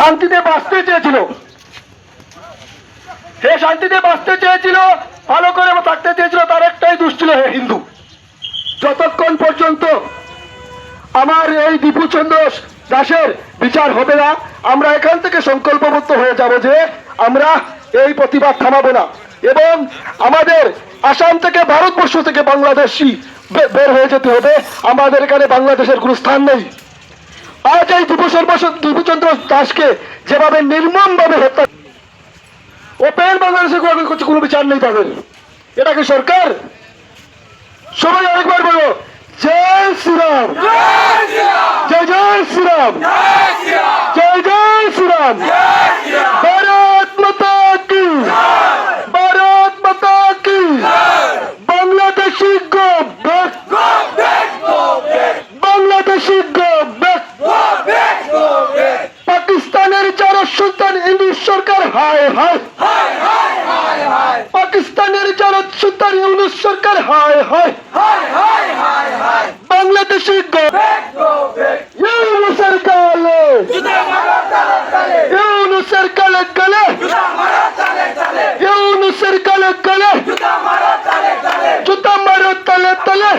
শান্তিতে বাঁচতে চেয়েছিল, ভালো করে থাকতে চেয়েছিল, তার একটাই দোষ ছিল, হে হিন্দু। যতক্ষণ পর্যন্ত আমার এই দীপুচন্দ্র দাসের বিচার হবে না, আমরা এখান থেকে সংকল্পবদ্ধ হয়ে যাব যে আমরা এই প্রতিবাদ থামাবো না, এবং আমাদের আসাম থেকে, ভারতবর্ষ থেকে বাংলাদেশি বের হয়ে যেতে হবে। আমাদের এখানে বাংলাদেশের কোনো স্থান নেই। আজ এই দীপুচন্দ্র দাসকে যেভাবে নির্মমভাবে হত্যা, ওপেন বাংলাদেশে কোনো বিচার নেই তাদের। এটা কি সরকার? সবাই আরেকবার বলো, জয় শ্রীরাম, জয় জয় শ্রীরাম, জয় জয় শ্রীরাম, ভারত মাতা কি, ভারত মাতা কি, Bangladeshi go back, Bangladeshi go back, পাকিস্তানের যারা সুলতান ইউনূস সরকার, হায় হায়, পাকিস্তানের যারা সুলতান ইউনূস সরকার, হায় হায়, বাংলাদেশি গো ইউনূসের গালে, ইউনূসের গালে গালে, ইউনূসের গালে গালে, জুতা মারো তালে তালে,